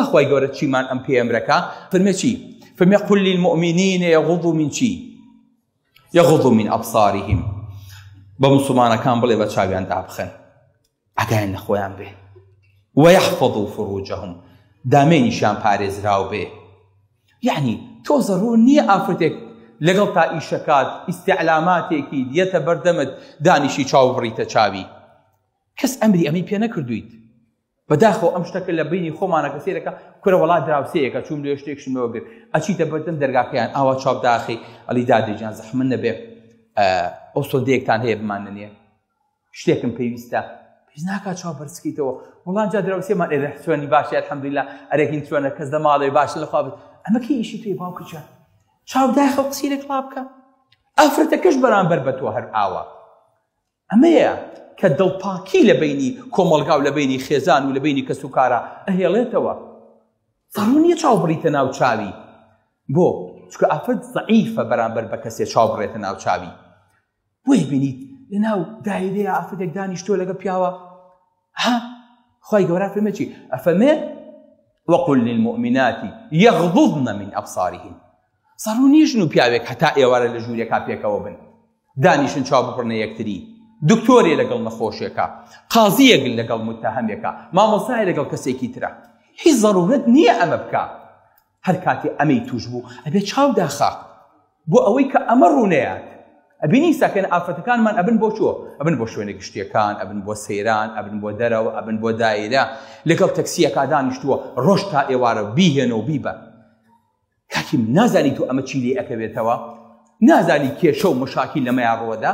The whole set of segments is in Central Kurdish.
خوای گەورە چیمان ئەم پێمرەکە فەرمێ چی؟ فەرمێ قل للمؤمنین یغضوا من چی؟ یغضوا من أبصارهم بە موسڵمانەکان بڵێ بە چاویان دابخەن ئاگایان لە خۆیان بێ ويحفظوا فروجهم دامێنیشیان پارێزراو بێ. یعنی تۆ زەڕوور نییە ئافرەتێک لەگەڵ تا ئیشەکات ئیستیعلاماتێکی دیەتە بەردەمت دانیشی چاو بڕیتە چاوی. کەس ئەمری ئەمەی پێ نەکردویت. بەداخەوە ئەم شتەکە لە بینی خۆمانە کەسێرەکە کورە وڵات دراوسەیەکە چوم لێ شتێکشم لەوەگر ئەچیتە بەردەم دەرگاکەیان ئاوا چاو داخی ئەڵی دادەجیان زەحمت نەبێ ئەو سۆدەیەکتان هەیە بماننێ شتێکم پێویستە پێش ناکات چاو بەرزکەیتەوە وڵان جا دراوسێمان ئێرە چۆنی باشی ئەلحەمدولیلا ئەرێکین چۆنە کەس دە ماڵێ باشە لەخوا بێت ئەمە کەی ئیشی تۆی باوکچە چاو داخە و قسەی لەگەڵا بکە ئافرەتەکەش بەرامبەر بە تۆ هەر ئاوە. ئەمەیە کە دڵپاکی لە بینی کۆمەڵگا و لە بینی خێزان و لە بینی کەس و کارە ئەهێڵێتەوە. زەڕوور نییە چاو بڕیتە ناو چاوی بۆ چکە ئافرەت زەعیفە بەرامبەر بە کەسێ چاو بڕێتە ناو چاوی. بۆیە بینیت لە ناو دایرەیە ئافرەتێک دانیشتۆ لەگە پیاوە خوای گەورە فەرمێ چی؟ ئەفەرمێ وقل للمؤمنات يغضضن من أبصارهن. زەڕوور نییە ژن و پیاوێک هەتا ئێوارە لە ژوورێکا پێکەوە بن دانیشن چاو بپڕنە یەکتری دکتۆرێ لەگەڵ نەخۆشیەکە قازیەک لەگەڵ متتەهەمێکە مامۆستایە لەگەڵ کەسێکی ترە هیچ زەڕورەت نییە ئەمە بکە. هەر کاتێ ئەمەی توش بوو ئەبێ چاو داخە بۆ ئەوەی کە ئەمە ڕوونەیات. ئەبینی ساکەن ئافرەتەکانمان ئەبن بۆ چۆ؟ ئەبن بۆ شوێنە گشتیەکان ئەبن بۆ سەیران ئەبن بۆ دەرەوە ئەبن بۆ دایرە لەگەڵ تەکسیەکە دانیشتووە ڕۆژ تا ئێوارە بیهێنە و بیبە. کاکی نازانی تو ئەمە چی لێ ئەکەوێتەوە نازانی کێشە و مشاکی لەمەیان ڕۆدا.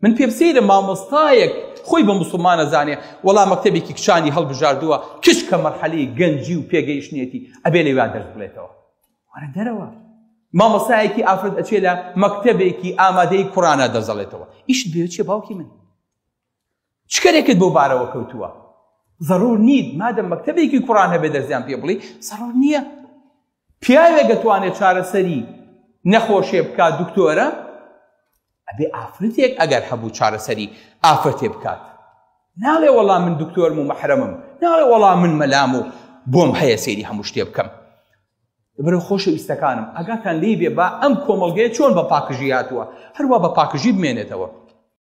من پێ بسەیرە مامۆستایەک خۆی بە موسڵمانە زانێ وەڵا مەکتەبێکی کچانی هەڵبژاردووە کچ کە مەرحەلەی گەنجی و پێگەیشتنێتی ئەبێ لەوێ دەرس بڵێتەوە وەرە دەرەوە. مامۆستایەکی ئافرەت ئەچێ لە مەکتەبێکی ئامادەی قورئانە دەزەڵێتەوە ئیشت بێت چێ باوکی من چکارێکت بۆ بارەوە کەوتووە. زەڕوور نیت مادەم مەکتەبێکی قورئان هەبێ دەرزیان پێ بڵێ زەڕوور نییە. پیاوێک دەتوانێت چارەسەری نەخۆشیێ بکات دکتۆرە ئەبێ ئافرەتێک ئەگەر هەبوو چارەسەری ئافرەتێ بکات. ناڵێ وەڵام من دکتۆرم و مەحرەمم ناڵێ وەڵام من مەلام و بۆم هەیە سەیری هەموو شتێ بکەم. بەرەو خۆشەویستەکانم ئاگاتان لێی بێ با ئەم کۆمەڵگەیە چۆن بە پاکژی هاتووە هەروە بە پاکژی بمێنێتەوە.